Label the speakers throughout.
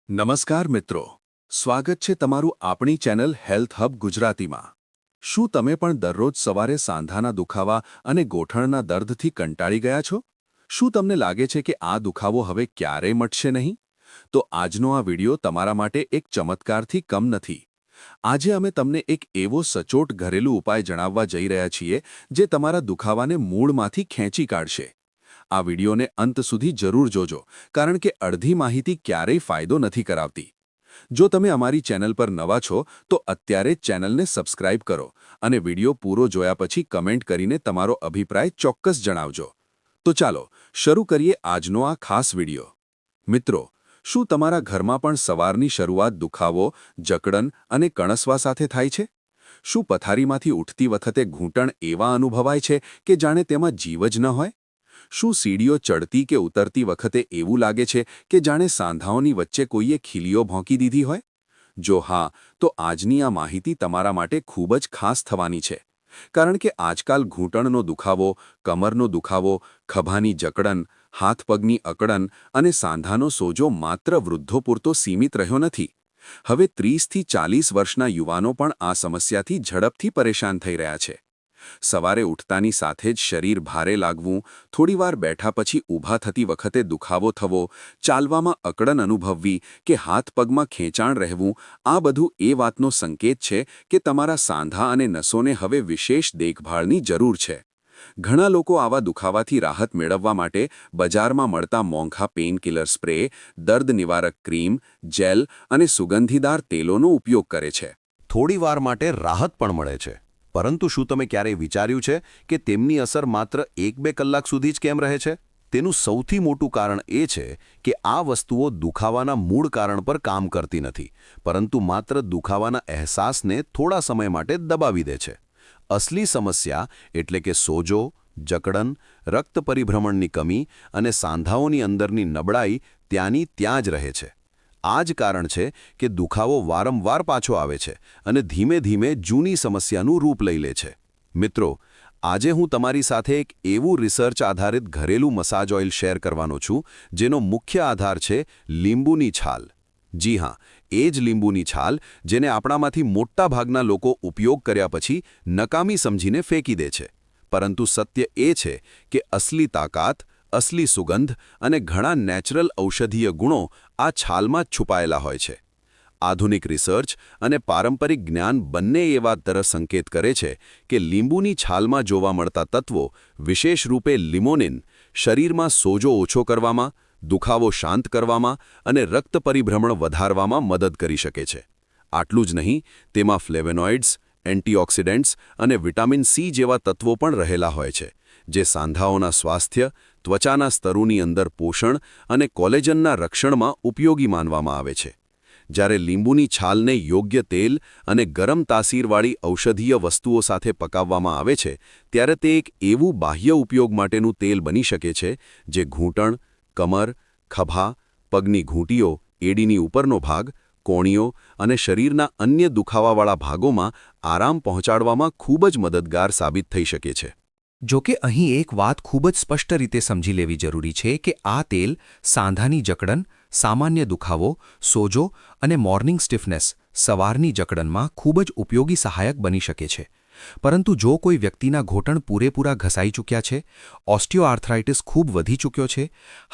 Speaker 1: નમસ્કાર મિત્રો, સ્વાગત છે તમારું આપણી ચેનલ હેલ્થ હબ ગુજરાતીમાં। શું તમે પણ દરરોજ સવારે સાંધાના દુખાવા અને ગોઠણના દર્દથી કંટાળી ગયા છો? શું તમને લાગે છે કે આ દુખાવો હવે ક્યારેય મટશે નહીં? તો આજનો આ વિડિયો તમારા માટે એક ચમત્કારથી કમ નથી। આજે અમે તમને એક એવો સચોટ ઘરેલું ઉપાય જણાવવા જઈ રહ્યા છીએ જે તમારા દુખાવાને મૂળમાંથી ખેંચી કાઢશે। આ વિડિયોને અંત સુધી જરૂર જોજો, કારણ કે અડધી માહિતી ક્યારેય ફાયદો નથી કરાવતી। જો તમે અમારી ચેનલ પર નવા છો તો અત્યારે જ ચેનલને સબસ્ક્રાઇબ કરો અને વિડિયો પૂરો જોયા પછી કમેન્ટ કરીને તમારો અભિપ્રાય ચોક્કસ જણાવજો। તો ચાલો શરૂ કરીએ આજનો આ ખાસ વિડિયો। મિત્રો, શું તમારા ઘરમાં પણ સવારની શરૂઆત દુખાવો, જકડન અને કણસવા સાથે થાય છે? શું પથારીમાંથી ઉઠતી વખતે ઘૂંટણ એવા અનુભવાય છે કે જાણે તેમાં જીવ જ ન હોય? શું સીડીઓ ચડતી કે ઉતરતી વખતે એવું લાગે છે કે જાણે સાંધાઓની વચ્ચે કોઈએ ખીલીઓ ભોંકી દીધી હોય? જો હા, તો આજની આ માહિતી તમારા માટે ખૂબ જ ખાસ થવાની છે, કારણ કે આજકાલ ઘૂંટણનો દુખાવો, કમરનો દુખાવો, ખભાની જકડન, હાથ પગની અકડન અને સાંધાનો સોજો માત્ર વૃદ્ધો પૂરતો સીમિત રહ્યો નથી। હવે 30થી 40 વર્ષના યુવાનો પણ આ સમસ્યાથી ઝડપથી પરેશાન થઈ રહ્યા છે। સવારે ઉઠતાની સાથે જ શરીર ભારે લાગવું, થોડીવાર બેઠા પછી ઊભા થતી વખતે દુખાવો થવો, ચાલવામાં અકડન અનુભવવી કે હાથ પગમાં ખેંચાણ રહેવું, આ બધું એ વાતનો સંકેત છે કે તમારા સાંધા અને નસોને હવે વિશેષ દેખભાળની જરૂર છે। ઘણા લોકો આવા દુખાવાથી રાહત મેળવવા માટે બજારમાં મળતા મોંઘા પેઇનકિલર સ્પ્રે, દર્દ નિવારક ક્રીમ, જેલ અને સુગંધીદાર તેલોનો ઉપયોગ કરે છે।
Speaker 2: થોડી વાર માટે રાહત પણ મળે છે, પરંતુ શું તમે ક્યારેય વિચાર્યું છે કે તેમની અસર માત્ર 1-2 કલાક સુધી જ કેમ રહે છે? તેનું સૌથી મોટું કારણ એ છે કે આ વસ્તુઓ દુખાવાના મૂળ કારણ પર કામ કરતી નથી, પરંતુ માત્ર દુખાવાના અહેસાસને થોડા સમય માટે દબાવી દે છે। અસલી સમસ્યા એટલે કે સોજો, જકડન, રક્ત પરિભ્રમણની કમી અને સાંધાઓની અંદરની નબળાઈ ત્યાંની ત્યાં જ રહે છે। આ જ કારણ છે કે દુખાવો વારંવાર પાછો આવે છે અને ધીમે ધીમે જૂની સમસ્યાનું રૂપ લઈ લે છે। મિત્રો, આજે હું તમારી સાથે એક એવું રિસર્ચ આધારિત ઘરેલું મસાજ ઓઇલ શેર કરવાનો છું જેનો મુખ્ય આધાર છે લીંબુની છાલ। જી હા, એ જ લીંબુની છાલ જેને આપણામાંથી મોટા ભાગના લોકો ઉપયોગ કર્યા પછી નકામી સમજીને ફેંકી દે છે। પરંતુ સત્ય એ છે કે અસલી તાકાત, અસલી સુગંધ અને ઘણા નેચરલ ઔષધીય ગુણો આ છાલમાં જ છુપાયેલા હોય છે। આધુનિક રિસર્ચ અને પારંપરિક જ્ઞાન બંને એ વાત તરફ સંકેત કરે છે કે લીંબુની છાલમાં જોવા મળતા તત્વો, વિશેષ રૂપે લિમોનિન, શરીરમાં સોજો ઓછો કરવામાં, દુખાવો શાંત કરવામાં અને રક્ત પરિભ્રમણ વધારવામાં મદદ કરી શકે છે। આટલું જ નહીં, તેમાં ફ્લેવોનોઇડ્સ, એન્ટીઓક્સિડન્ટ્સ અને વિટામિન સી જેવા તત્વો પણ રહેલા હોય છે, જે સાંધાઓના સ્વાસ્થ્ય, ત્વચાના સ્તરોની અંદર પોષણ અને કોલેજનના રક્ષણમાં ઉપયોગી માનવામાં આવે છે। જ્યારે લીંબુની છાલને યોગ્ય તેલ અને ગરમ તાસીરવાળી ઔષધીય વસ્તુઓ સાથે પકાવવામાં આવે છે, ત્યારે તે એક એવું બાહ્ય ઉપયોગ માટેનું તેલ બની શકે છે જે ઘૂંટણ, કમર, ખભા, પગની ઘૂંટીઓ, એડીની ઉપરનો ભાગ, કોણીઓ અને શરીરના અન્ય દુખાવાવાળા ભાગોમાં આરામ પહોંચાડવામાં ખૂબ જ મદદગાર સાબિત થઈ શકે છે।
Speaker 3: જો કે અહીં એક વાત ખૂબ જ સ્પષ્ટ રીતે સમજી લેવી જરૂરી છે કે આ તેલ સાંધાની જકડન, સામાન્ય દુખાવો, સોજો અને મોર્નિંગ સ્ટિફનેસ, સવારની જકડનમાં ખૂબ જ ઉપયોગી સહાયક બની શકે છે। પરંતુ જો કોઈ વ્યક્તિના ઘૂંટણ પૂરેપૂરા ઘસાઈ ચૂક્યા છે, ઓસ્ટિયોઆર્થરાઇટિસ ખૂબ વધી ચૂક્યો છે,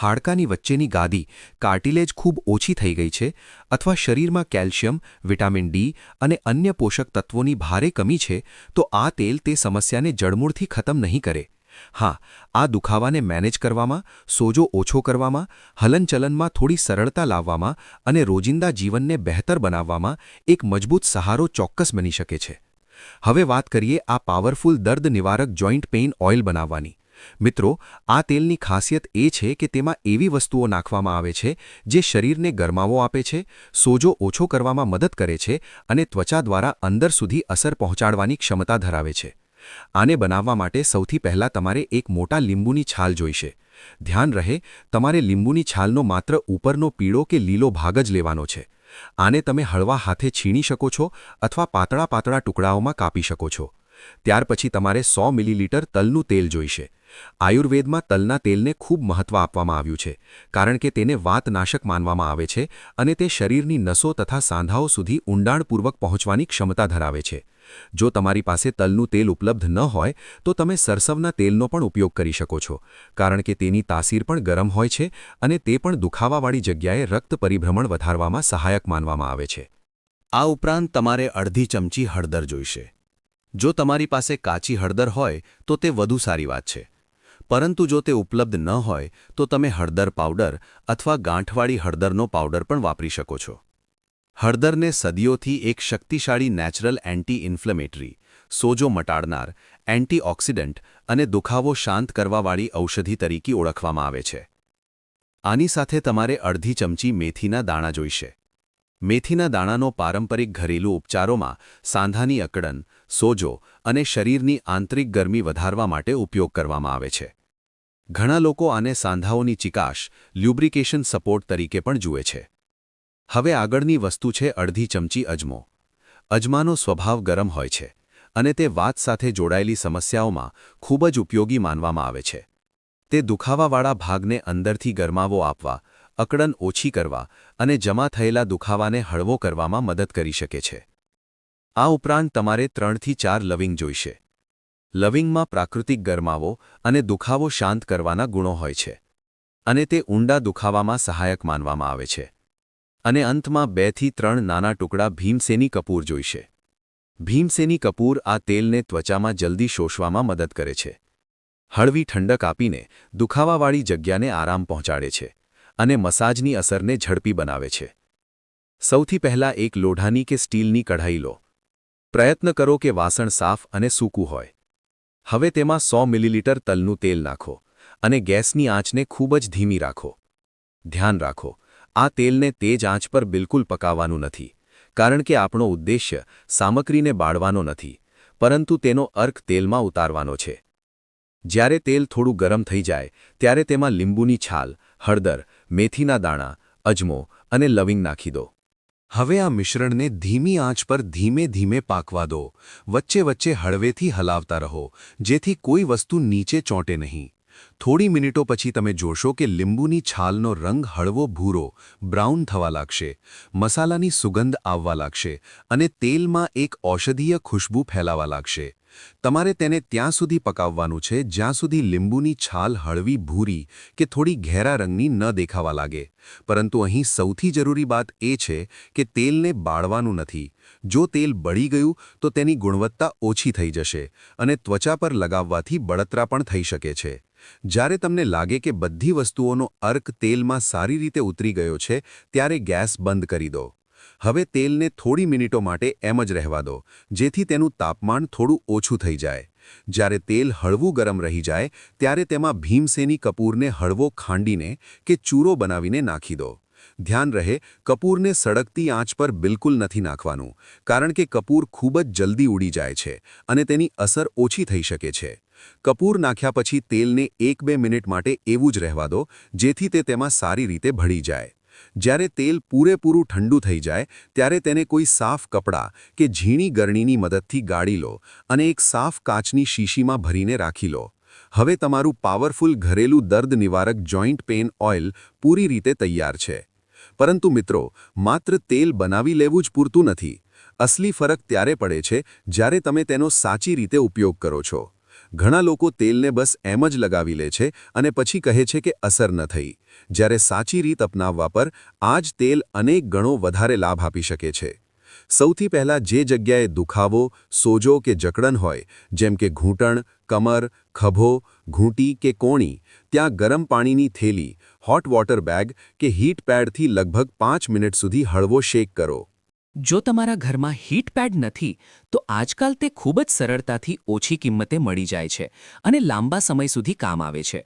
Speaker 3: હાડકાની વચ્ચેની ગાદી, કાર્ટિલેજ ખૂબ ઓછી થઈ ગઈ છે, અથવા શરીરમાં કેલ્શિયમ, વિટામિન ડી અને અન્ય પોષક તત્વોની ભારે કમી છે, તો આ તેલ તે સમસ્યાને જડમૂળથી ખતમ નહીં કરે। હા, આ દુખાવાને મેનેજ કરવામાં, સોજો ઓછો કરવામાં, હલનચલનમાં થોડી સરળતા લાવવામાં અને રોજિંદા જીવનને બહેતર બનાવવામાં એક મજબૂત સહારો ચોક્કસ બની શકે છે। હવે વાત કરીએ આ પાવરફુલ દર્દ નિવારક જોઇન્ટ પેઇન ઓઇલ બનાવવાની। મિત્રો, આ તેલની ખાસિયત એ છે કે તેમાં એવી વસ્તુઓ નાખવામાં આવે છે જે શરીરને ગરમાવો આપે છે, સોજો ઓછો કરવામાં મદદ કરે છે અને ત્વચા દ્વારા અંદર સુધી અસર પહોંચાડવાની ક્ષમતા ધરાવે છે। આને બનાવવા માટે સૌથી પહેલાં તમારે એક મોટા લીંબુની છાલ જોઈશે। ધ્યાન રહે, તમારે લીંબુની છાલનો માત્ર ઉપરનો પીળો કે લીલો ભાગ જ લેવાનો છે। આને તમે હળવા હાથે છીણી શકો છો અથવા પાતળા પાતળા ટુકડાઓમાં કાપી શકો છો। ત્યાર પછી તમારે 100 મિલીલીટર તલનું તેલ જોઈશે. આયુર્વેદમાં તલના તેલને ખૂબ મહત્ત્વ આપવામાં આવ્યું છે, કારણ કે તેને વાતનાશક માનવામાં આવે છે અને તે શરીરની નસો તથા સાંધાઓ સુધી ઊંડાણપૂર્વક પહોંચવાની ક્ષમતા ધરાવે છે. જો તમારી પાસે તલનું તેલ ઉપલબ્ધ ન હોય તો તમે સરસવના તેલનો પણ ઉપયોગ કરી શકો છો, કારણ કે તેની તાસીર પણ ગરમ હોય છે અને તે પણ દુખાવાવાળી જગ્યાએ રક્ત પરિભ્રમણ વધારવામાં સહાયક માનવામાં આવે છે.
Speaker 2: આ ઉપરાંત તમારે અડધી ચમચી હળદર જોઈશે. જો તમારી પાસે કાચી હળદર હોય તો તે વધુ સારી વાત છે, પરંતુ જો તે ઉપલબ્ધ ન હોય તો તમે હળદર પાવડર અથવા ગાંઠવાળી હળદરનો પાવડર પણ વાપરી શકો છો. હળદરને સદીઓથી એક શક્તિશાળી નેચરલ એન્ટી ઇન્ફ્લેમેટરી, સોજો મટાડનાર, એન્ટીઓક્સિડન્ટ અને દુખાવો શાંત કરવાવાળી ઔષધિ તરીકે ઓળખવામાં આવે છે. આની સાથે તમારે અડધી ચમચી મેથીના દાણા જોઈશે. મેથીના દાણાનો પારંપરિક ઘરેલું ઉપચારોમાં સાંધાની અકડન, સોજો અને શરીરની આંતરિક ગરમી વધારવા માટે ઉપયોગ કરવામાં આવે છે. ઘણા લોકો આને સાંધાઓની ચિકાશ, લ્યુબ્રિકેશન સપોર્ટ તરીકે પણ જુએ છે. હવે આગળની વસ્તુ છે અડધી ચમચી અજમો. અજમાનો સ્વભાવ ગરમ હોય છે અને તે વાત સાથે જોડાયેલી સમસ્યાઓમાં ખૂબ જ ઉપયોગી માનવામાં આવે છે. તે દુખાવાવાળા ભાગને અંદરથી ગરમાવો આપવા, અકડન ઓછી કરવા અને જમા થયેલા દુખાવાને હળવો કરવામાં મદદ કરી શકે છે. આ ઉપરાંત તમારે 3થી 4 લવિંગ જોઈશે. લવિંગમાં પ્રાકૃતિક ગરમાવો અને દુખાવો શાંત કરવાના ગુણો હોય છે અને તે ઊંડા દુખાવામાં સહાયક માનવામાં આવે છે. અને અંતમાં 2થી 3 નાના ટુકડા ભીમસેની કપૂર જોઈશે. ભીમસેની કપૂર આ તેલને ત્વચામાં જલ્દી શોષવામાં મદદ કરે છે. હળવી ઠંડક આપીને દુખાવાવાળી જગ્યાને આરામ પહોંચાડે છે અને મસાજની અસરને ઝડપી બનાવે છે. સૌથી પહેલાં એક લોઢાની કે સ્ટીલની કઢાઈ લો. પ્રયત્ન કરો કે વાસણ સાફ અને સૂકું હોય. હવે તેમાં 100 મિલીલીટર તલનું તેલ નાખો અને ગેસની આંચને ખૂબ જ ધીમી રાખો. ધ્યાન રાખો, આ તેલને તેજ આંચ પર બિલકુલ પકાવવાનું નથી, કારણ કે આપણો ઉદ્દેશ્ય સામગ્રીને બાળવાનો નથી, પરંતુ તેનો અર્ક તેલમાં ઉતારવાનો છે. જ્યારે તેલ થોડું ગરમ થઈ જાય ત્યારે તેમાં લીંબુની છાલ, હળદર, મેથીના દાણા, અજમો અને લવિંગ નાખી દો. હવે આ મિશ્રણને ધીમી આંચ પર ધીમે ધીમે પાકવા દો. વચ્ચે વચ્ચે હળવેથી હલાવતા રહો, જેથી કોઈ વસ્તુ નીચે ચોંટે નહીં. થોડી મિનિટો પછી તમે જોશો કે લીંબુની છાલનો રંગ હળવો ભૂરો, બ્રાઉન થવા લાગશે, મસાલાની સુગંધ આવવા લાગશે અને તેલમાં એક ઔષધીય ખુશ્બુ ફેલાવા લાગશે. તમારે તેને ત્યાં સુધી પકાવવાનું છે જ્યાં સુધી લીંબુની છાલ હળવી ભૂરી કે થોડી ઘેરા રંગની ન દેખાવા લાગે. પરંતુ અહીં સૌથી જરૂરી વાત એ છે કે તેલને બાળવાનું નથી. જો તેલ બળી ગયું તો તેની ગુણવત્તા ઓછી થઈ જશે અને ત્વચા પર લગાવવાથી બળતરા પણ થઈ શકે છે. જ્યારે તમને લાગે કે બધી વસ્તુઓનો અર્ક તેલમાં સારી રીતે ઉતરી ગયો છે, ત્યારે ગેસ બંધ કરી દો. હવે તેલને થોડી મિનિટો માટે એમ જ રહેવા દો, જેથી તેનું તાપમાન થોડું ઓછું થઈ જાય. જ્યારે તેલ હળવું ગરમ રહી જાય ત્યારે તેમાં ભીમસેની કપૂરને હળવો ખાંડીને કે ચૂરો બનાવીને નાખી દો. ધ્યાન રહે, કપૂરને સળગતી આંચ પર બિલકુલ નથી નાખવાનું, કારણ કે કપૂર ખૂબ જ જલ્દી ઉડી જાય છે અને તેની અસર ઓછી થઈ શકે છે. કપૂર નાખ્યા પછી તેલને 1-2 મિનિટ માટે એવું જ રહેવા દો, જેથી તે તેમાં સારી રીતે ભળી જાય. જ્યારે તેલ પૂરેપૂરું ઠંડુ થઈ જાય ત્યારે તેને કોઈ સાફ કપડાં કે ઝીણી ગરણીની મદદથી ગાળી લો અને એક સાફ કાચની શીશીમાં ભરીને રાખી લો. હવે તમારું પાવરફુલ ઘરેલું દર્દ નિવારક જોઈન્ટ પેઇન ઓઇલ પૂરી રીતે તૈયાર છે. પરંતુ મિત્રો, માત્ર તેલ બનાવી લેવું જ પૂરતું નથી. અસલી ફરક ત્યારે પડે છે જ્યારે તમે તેનો સાચી રીતે ઉપયોગ કરો છો. ઘણા લોકો તેલને બસ એમ જ લગાવી લે છે અને પછી કહે છે કે અસર ન થઈ, જ્યારે સાચી રીત અપનાવવા પર આ જ તેલ અનેક ગણો વધારે લાભ આપી શકે છે. સૌથી પહેલાં જે જગ્યાએ દુખાવો, સોજો કે જકડન હોય, જેમ કે ઘૂંટણ, કમર, ખભો, ઘૂંટી કે કોણી, ત્યાં ગરમ પાણીની થેલી, હોટ વોટર બેગ કે હીટ પેડથી લગભગ 5 મિનિટ સુધી હળવો શેક કરો.
Speaker 4: જો તમારા ઘરમાં હીટ પેડ નથી તો આજકાલ તે ખૂબ જ સરળતાથી ઓછી કિંમતે મળી જાય છે અને લાંબા સમય સુધી કામ આવે છે.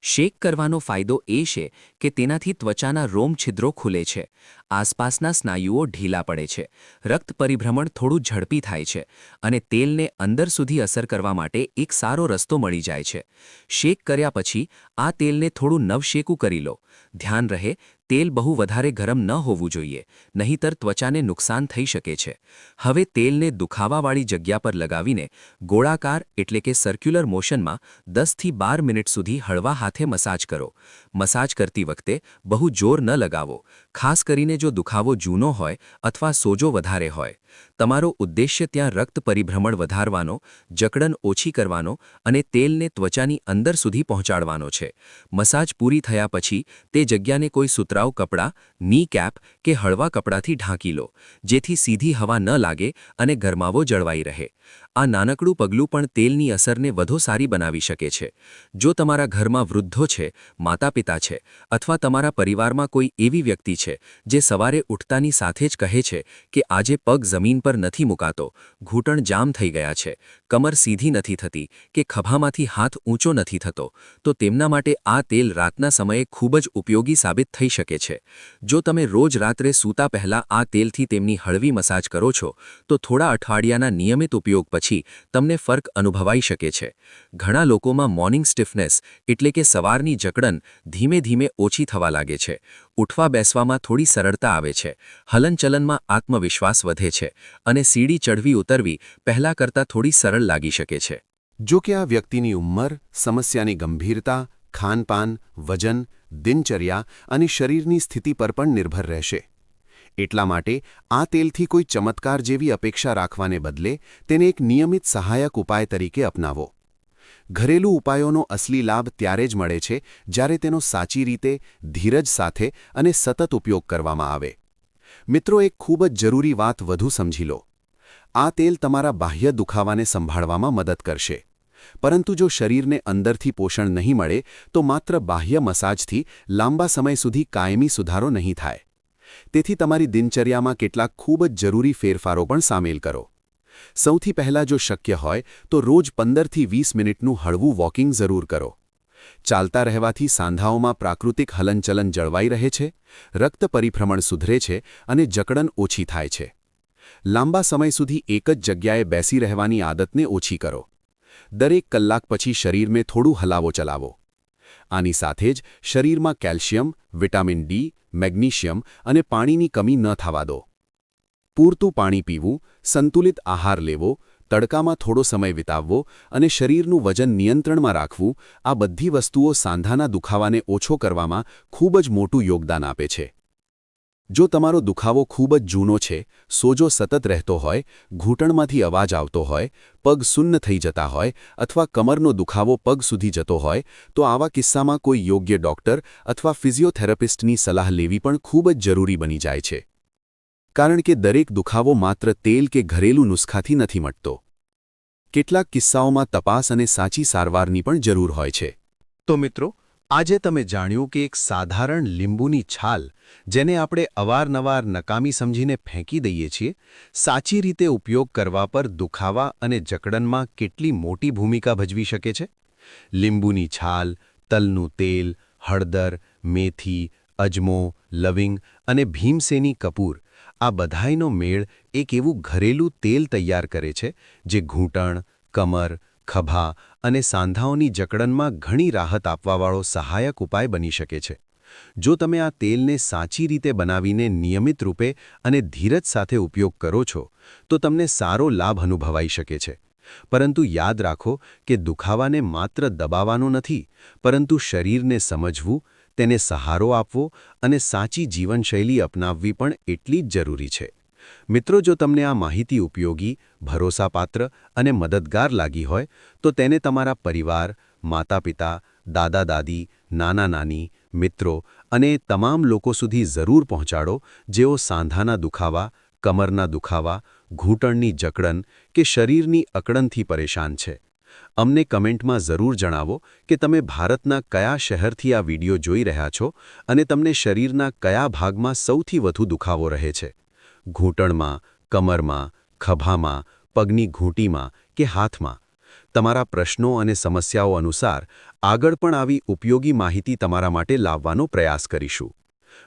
Speaker 4: શેક કરવાનો ફાયદો એ છે કે તેનાથી ત્વચાના રોમ છિદ્રો ખુલે છે. આસપાસના સ્નાયુઓ ઢીલા પડે છે, રક્ત પરિભ્રમણ થોડું ઝડપી થાય છે અને તેલને અંદર સુધી અસર કરવા માટે એક સારો રસ્તો મળી જાય છે. શેક કર્યા પછી આ તેલને થોડું નવશેકું કરી લો. ધ્યાન રહે, તેલ બહુ વધારે ગરમ ન હોવું જોઈએ, નહીંતર ત્વચાને નુકસાન થઈ શકે છે. હવે તેલને દુખાવાવાળી જગ્યા પર લગાવીને ગોળાકાર એટલે કે સર્ક્યુલર મોશનમાં 10થી 12 મિનિટ સુધી હળવા હાથે મસાજ કરો. મસાજ કરતી વખતે બહુ જોર ન લગાવો, ખાસ કરીને જો દુખાવો જૂનો હોય અથવા સોજો વધારે હોય. તમારો ઉદ્દેશ્ય ત્યાં રક્ત પરિભ્રમણ વધારવાનો, જકડન ઓછી કરવાનો અને તેલને ત્વચાની અંદર સુધી પહોંચાડવાનો છે. મસાજ પૂરી થયા પછી તે જગ્યાને કોઈ સુતરાઉ કપડાં, ની કેપ કે હળવા કપડાથી ઢાંકી લો, જેથી સીધી હવા ન લાગે અને ગરમાવો જળવાઈ રહે. આ નાનકડું પગલું પણ તેલની અસરને વધુ સારી બનાવી શકે છે. જો તમારા ઘરમાં વૃદ્ધો છે, માતાપિતા છે અથવા તમારા પરિવારમાં કોઈ એવી વ્યક્તિ છે જે સવારે ઉઠતાની સાથે જ કહે છે કે આજે પગ જમીન પર નથી મુકાતો, ઘૂંટણ જામ થઈ ગયા છે, કમર સીધી નથી થતી કે ખભામાંથી હાથ ઊંચો નથી થતો, તો તેમના માટે આ તેલ રાતના સમયે ખૂબ જ ઉપયોગી સાબિત થઈ શકે છે. જો તમે રોજ રાત્રે સૂતા પહેલાં આ તેલથી તેમની હળવી મસાજ કરો છો, તો થોડા અઠવાડિયાના નિયમિત ઉપયોગ પછી તમને ફરક અનુભવાઈ શકે છે. ઘણા લોકોમાં મોર્નિંગ સ્ટિફનેસ એટલે કે સવારની જકડન ધીમે ધીમે ઓછી થવા લાગે છે, ઉઠવા બેસવામાં થોડી સરળતા આવે છે, હલનચલનમાં આત્મવિશ્વાસ વધે છે અને સીડી ચડવી ઉતરવી પહેલાં કરતાં થોડી સરળ લાગી શકે છે.
Speaker 2: જો કે આ વ્યક્તિની ઉંમર, સમસ્યાની ગંભીરતા, ખાનપાન, વજન, દિનચર્યા અને શરીરની સ્થિતિ પર પણ નિર્ભર રહેશે. એટલા માટે આ તેલથી કોઈ ચમત્કાર જેવી અપેક્ષા રાખવાને બદલે તેને એક નિયમિત સહાયક ઉપાય તરીકે અપનાવો. ઘરેલું ઉપાયોનો અસલી લાભ ત્યારે જ મળે છે જ્યારે તેનો સાચી રીતે, ધીરજ સાથે અને સતત ઉપયોગ કરવામાં આવે. મિત્રો, એક ખૂબ જ જરૂરી વાત વધુ સમજી લો. આ તેલ તમારા બાહ્ય દુખાવાને સંભાળવામાં મદદ કરશે, પરંતુ જો શરીરને અંદરથી પોષણ નહીં મળે તો માત્ર બાહ્ય મસાજથી લાંબા સમય સુધી કાયમી સુધારો નહીં થાય. તેથી તમારી દિનચર્યામાં કેટલાક ખૂબ જ જરૂરી ફેરફારો પણ સામેલ કરો. સૌથી પહેલાં જો શક્ય હોય તો રોજ 15થી 20 મિનિટનું હળવું વોકિંગ જરૂર કરો. ચાલતા રહેવાથી સાંધાઓમાં પ્રાકૃતિક હલનચલન જળવાઈ રહે છે, રક્ત પરિભ્રમણ સુધરે છે અને જકડન ઓછી થાય છે. લાંબા સમય સુધી એક જ જગ્યાએ બેસી રહેવાની આદતને ઓછી કરો. દરેક કલાક પછી શરીરને થોડું હલાવો ચલાવો. આની સાથે જ શરીરમાં કેલ્શિયમ, વિટામિન ડી, મેગ્નેશિયમ અને પાણીની કમી ન થવા દો. પૂરતું પાણી પીવું, સંતુલિત આહાર લેવો, તડકામાં થોડો સમય વિતાવવો અને શરીરનું વજન નિયંત્રણમાં રાખવું, આ બધી વસ્તુઓ સાંધાના દુખાવાને ઓછો કરવામાં ખૂબ જ મોટું યોગદાન આપે છે. જો તમારો દુખાવો ખૂબ જ જૂનો છે, સોજો સતત રહેતો હોય, ઘૂંટણમાંથી અવાજ આવતો હોય, પગ સુન્ન થઈ જતા હોય અથવા કમરનો દુખાવો પગ સુધી જતો હોય, તો આવા કિસ્સામાં કોઈ યોગ્ય ડૉક્ટર અથવા ફિઝિયોથેરાપિસ્ટની સલાહ લેવી પણ ખૂબ જ જરૂરી બની જાય છે. કારણ કે દરેક દુખાવો માત્ર તેલ કે ઘરેલું નુસ્ખાથી નથી મટતો. કેટલાક કિસ્સાઓમાં તપાસ અને સાચી સારવારની પણ જરૂર હોય છે. તો મિત્રો, આજે તમે જાણ્યું કે એક સાધારણ લીંબુની છાલ, જેને આપણે અવારનવાર નકામી સમજીને ફેંકી દઈએ છીએ, સાચી રીતે ઉપયોગ કરવા પર દુખાવા અને જકડનમાં કેટલી મોટી ભૂમિકા ભજવી શકે છે. લીંબુની છાલ, તલનું તેલ, હળદર, મેથી, અજમો, લવિંગ અને ભીમસેની કપૂર, આ બધાયનો મેળ એક એવું ઘરેલું તેલ તૈયાર કરે છે જે ઘૂંટણ, કમર, ખભા અને સાંધાઓની જકડનમાં ઘણી રાહત આપવાવાળો સહાયક ઉપાય બની શકે છે. જો તમે આ તેલને સાચી રીતે બનાવીને નિયમિત રૂપે અને ધીરજ સાથે ઉપયોગ કરો છો, તો તમને સારો લાભ અનુભવાઈ શકે છે. પરંતુ યાદ રાખો કે દુખાવાને માત્ર દબાવવાનો નથી, પરંતુ શરીરને સમજવું, તેને સહારો આપવો અને સાચી જીવનશૈલી અપનાવવી પણ એટલી જ જરૂરી છે. મિત્રો, જો તમને આ માહિતી ઉપયોગી, ભરોસાપાત્ર અને મદદગાર લાગી હોય તો તેને તમારા પરિવાર, માતાપિતા, દાદા-દાદી, નાના-નાની, મિત્રો અને તમામ લોકો સુધી જરૂર પહોંચાડો જેઓ સાંધાના દુખાવા, કમરના દુખાવા, ઘૂંટણની જકડન કે શરીરની અકડનથી પરેશાન છે. અમને કમેન્ટમાં જરૂર જણાવો કે તમે ભારતના કયા શહેરથી આ વિડિયો જોઈ રહ્યા છો અને તમને શરીરના કયા ભાગમાં સૌથી વધુ દુખાવો રહે છે. ઘૂંટણમાં, કમરમાં, ખભામાં, પગની ઘૂંટીમાં કે હાથમાં. તમારા પ્રશ્નો અને સમસ્યાઓ અનુસાર આગળ પણ આવી ઉપયોગી માહિતી તમારા માટે લાવવાનો પ્રયાસ કરીશું.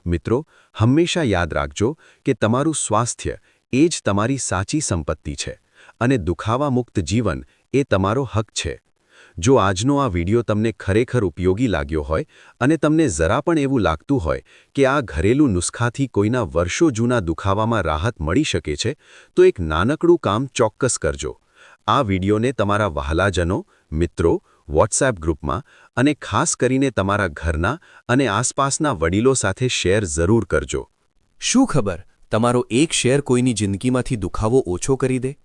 Speaker 2: મિત્રો, હંમેશા યાદ રાખજો કે તમારું સ્વાસ્થ્ય એ જ તમારી સાચી સંપત્તિ છે અને દુખાવા-મુક્ત જીવન એ તમારો હક છે. જો આજનો આ વિડિયો તમને ખરેખર ઉપયોગી લાગ્યો હોય અને તમને જરા પણ એવું લાગતું હોય કે આ ઘરેલું નુસ્ખાથી કોઈના વર્ષો જૂના દુખાવામાં રાહત મળી શકે છે, તો એક નાનકડું કામ ચોક્કસ કરજો. આ વિડિયોને તમારા વહાલાજનો, મિત્રો, વોટ્સએપ ગ્રુપમાં અને ખાસ કરીને તમારા ઘરના અને આસપાસના વડીલો સાથે શેર જરૂર કરજો.
Speaker 3: શું ખબર, તમારો એક શેર કોઈની જિંદગીમાંથી દુખાવો ઓછો કરી દે?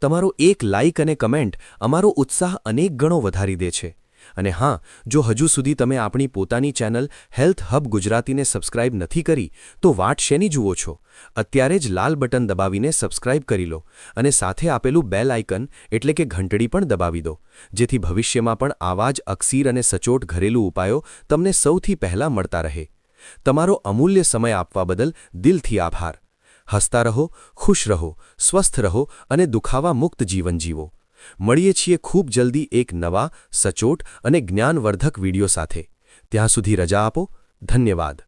Speaker 3: તમારો એક લાઇક અને કમેન્ટ અમારો ઉત્સાહ અનેક ગણો વધારી દે છે. અને હા, જો હજુ સુધી તમે આપણી પોતાની ચેનલ હેલ્થ હબ ગુજરાતીને સબસ્ક્રાઇબ નથી કરી, તો વાટ શેની જુઓ છો? અત્યારે જ લાલ બટન દબાવીને સબસ્ક્રાઇબ કરી લો અને સાથે આપેલું બેલ આઇકન એટલે કે ઘંટડી પણ દબાવી દો, જેથી ભવિષ્યમાં પણ આવા જ અકસીર અને સચોટ ઘરેલું ઉપાયો તમને સૌથી પહેલાં મળતા રહે. તમારો અમૂલ્ય સમય આપવા બદલ દિલથી આભાર. હસતા રહો, ખુશ રહો, સ્વસ્થ રહો અને દુખાવા-મુક્ત જીવન જીવો. મળીએ છીએ ખૂબ જલ્દી એક નવા, સચોટ અને જ્ઞાનવર્ધક વિડિયો સાથે. ત્યાં સુધી રજા આપો. ધન્યવાદ.